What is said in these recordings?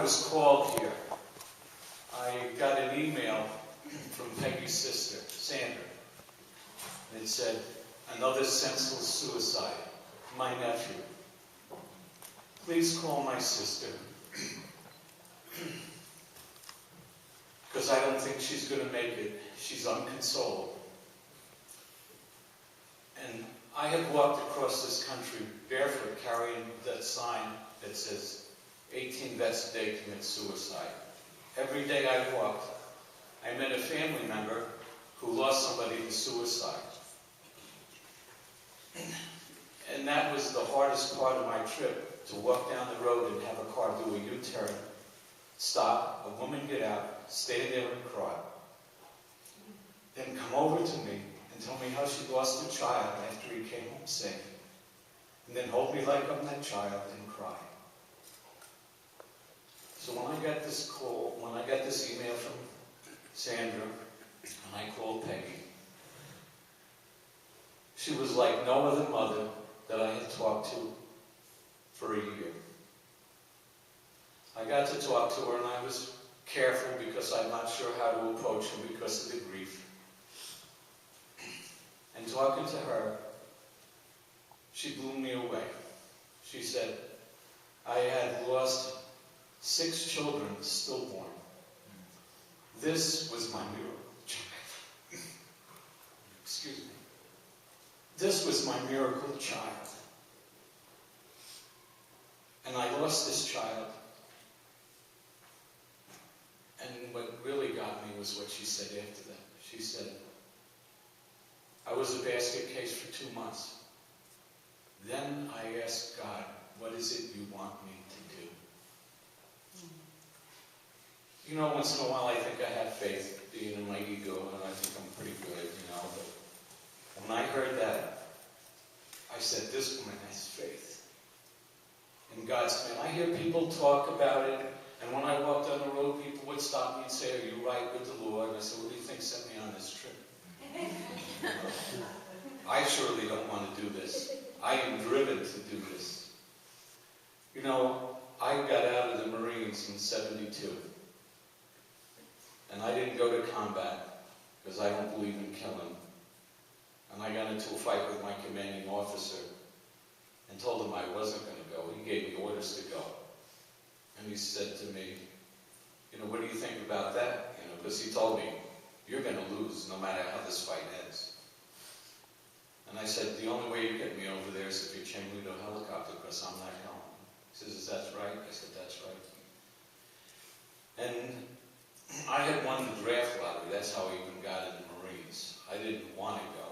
was called here, I got an email from Peggy's sister, Sandra. And it said, "Another senseless suicide. My nephew. Please call my sister. Because I don't think she's going to make it. She's unconsolable." And I have walked across this country barefoot carrying that sign that says, 18 vets a day commit suicide. Every day I walked, I met a family member who lost somebody to suicide. And that was the hardest part of my trip, to walk down the road and have a car do a U-turn, stop, a woman get out, stay there and cry. Then come over to me and tell me how she lost a child after he came home safe. And then hold me like I'm that child and cry. So when I got this call, when I got this email from Sandra, and I called Peggy, she was like no other mother that I had talked to for a year. I got to talk to her, and I was careful because I'm not sure how to approach her because of the grief. And talking to her, she blew me away. She said, "I had lost 6 children stillborn. This was my miracle child." Excuse me. "This was my miracle child. And I lost this child." And what really got me was what she said after that. She said, "I was a basket case for 2 months. Then I asked God, what is it you want me to do?" You know, once in a while I think I have faith, being in my ego, and I think I'm pretty good, you know. But when I heard that, I said, this woman has faith in God's plan. I hear people talk about it, and when I walk down the road, people would stop me and say, "Are you right with the Lord?" And I said, "What do you think sent me on this trip?" I surely don't want to do this. I am driven to do this. You know, I got out of the Marines in '72. And I didn't go to combat because I don't believe in killing. And I got into a fight with my commanding officer and told him I wasn't going to go. He gave me orders to go. And he said to me, "You know, what do you think about that?" You know, because he told me, "You're going to lose no matter how this fight ends." And I said, "The only way you get me over there is if you chain me to a helicopter because I'm not going." He says, "Is that right?" I said, "That's right." And I had won the draft lottery. That's how I even got in the Marines. I didn't want to go.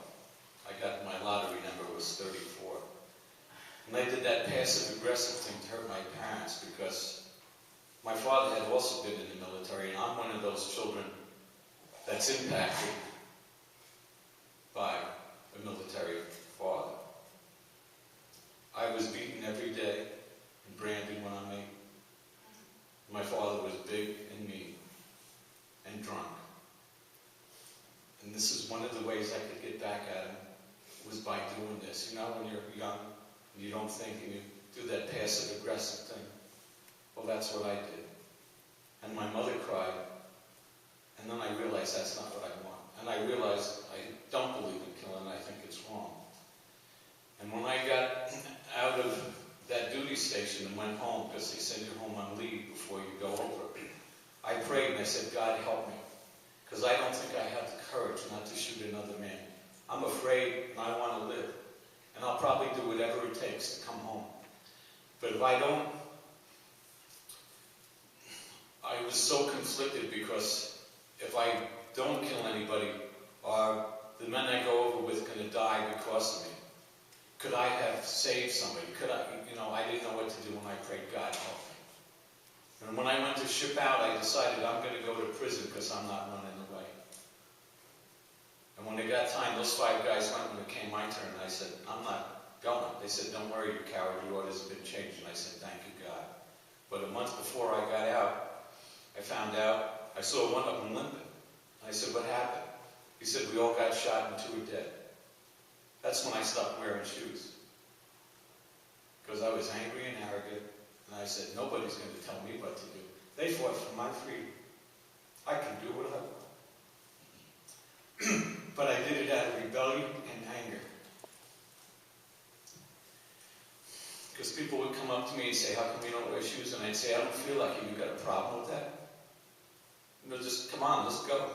My lottery number was 34. And I did that passive-aggressive thing to hurt my parents because my father had also been in the military, and I'm one of those children that's impacted by a military father. I was beaten every day in Brandy when I'm 8. My father was big and mean and drunk. And this is one of the ways I could get back at him, was by doing this. You know, when you're young, and you don't think, and you do that passive-aggressive thing. Well, that's what I did. And my mother cried, and then I realized that's not what I want. And I realized I don't believe in killing, I think it's wrong. And when I got out of that duty station and went home, because they send you home on leave before you go over, I prayed and I said, "God, help me. Because I don't think I have the courage not to shoot another man. I'm afraid and I want to live. And I'll probably do whatever it takes to come home. But if I don't," I was so conflicted because if I don't kill anybody, are the men I go over with going to die because of me? Could I have saved somebody? Could I, you know, I didn't know what to do when I prayed, "God, help me." And when I went to ship out, I decided I'm going to go to prison because I'm not running away. And when it got time, those 5 guys went when it came my turn, and I said, "I'm not going." They said, "Don't worry, you coward, your orders have been changed." And I said, "Thank you, God." But a month before I got out, I found out, I saw one of them limping. And I said, "What happened?" He said, "We all got shot and 2 are dead." That's when I stopped wearing shoes. Because I was angry and arrogant, and I said, nobody's going to tell me what to do. They fought for my freedom. I can do what I want. But I did it out of rebellion and anger. Because people would come up to me and say, how come you don't wear shoes? And I'd say, I don't feel like it. You got a problem with that? Just come on, let's go.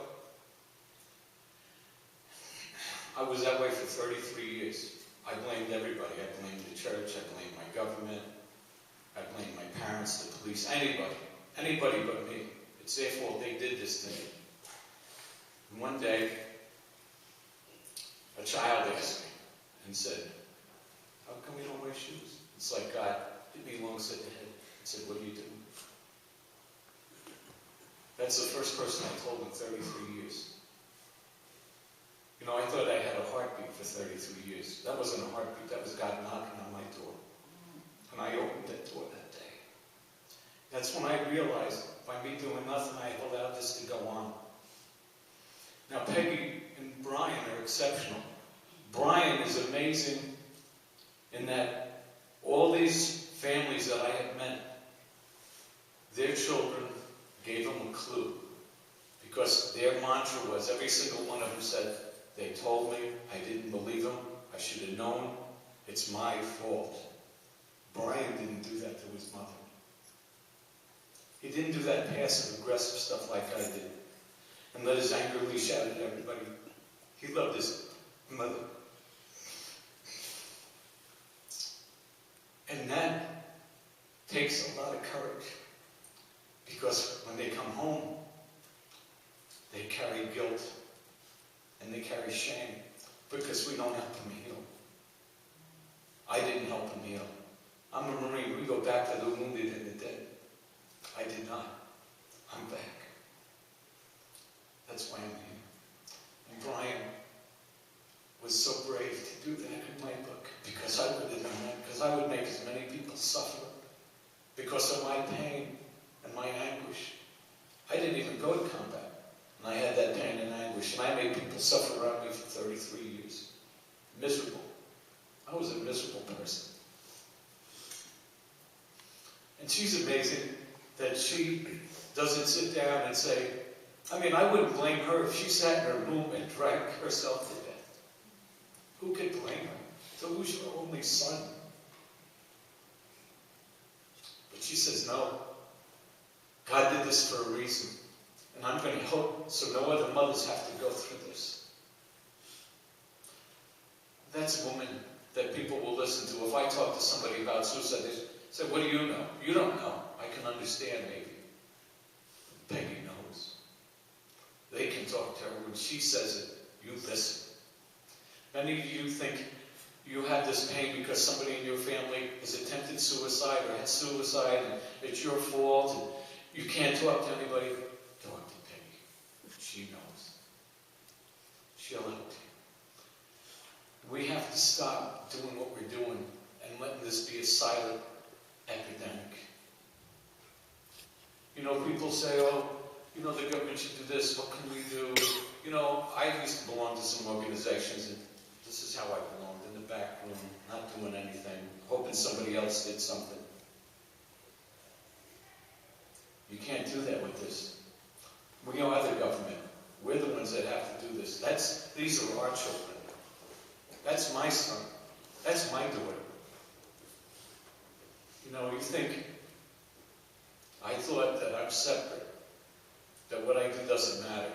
I was that way for 33 years. I blamed everybody. I blamed the church. I blamed my government. I blamed my parents, the police, anybody. Anybody but me. It's their fault they did this to me. And one day, a child asked me and said, how come you don't wear shoes? It's like God hit me alongside the head and said, what are you doing? That's the first person I told in 33 years. You know, I thought I had a heartbeat for 33 years. That wasn't a heartbeat. That was God knocking on my door. And I opened that door that day. That's when I realized, by me doing nothing, I allowed this to go on. Now, Peggy and Brian are exceptional. Brian is amazing in that all these families that I have met, their children gave them a clue. Because their mantra was, every single one of them said, they told me, I didn't believe them, I should have known, it's my fault. Brian didn't do that to his mother. He didn't do that passive-aggressive stuff like I did, and let his anger leash out at everybody. He loved his mother. And that takes a lot of courage, because when they come home, they carry guilt and they carry shame because we don't help them heal. I didn't help them heal. I'm a Marine. We go back to the wounded and the dead. I did not. I'm back. That's why I'm here. And Brian was so brave to do that in my book, because I would have done that, because I would make as many people suffer because of my pain and my anguish. I didn't even go to combat, and I had that pain and anguish, and I made people suffer around me for 33 years. Miserable. I was a miserable person. And she's amazing that she doesn't sit down and say, I mean, I wouldn't blame her if she sat in her room and drank herself to death. Who could blame her? To lose your only son. But she says, no. God did this for a reason. And I'm going to help so no other mothers have to go through this. That's a woman that people will listen to. If I talk to somebody about suicide, they say, what do you know? You don't know. I can understand maybe. Peggy knows. They can talk to her. When she says it, you listen. Many of you think you have this pain because somebody in your family has attempted suicide or had suicide, and it's your fault, and you can't talk to anybody. Talk to Peggy. She knows. She'll help you. We have to stop doing what we're doing and letting this be a silent epidemic. You know, people say, oh, you know, the government should do this, what can we do? You know, I used to belong to some organizations, and this is how I belonged, in the back room, not doing anything, hoping somebody else did something. You can't do that with this. We are the government. We're the ones that have to do this. These are our children. That's my son. That's my daughter. You know, you think, I thought that I'm separate, that what I do doesn't matter.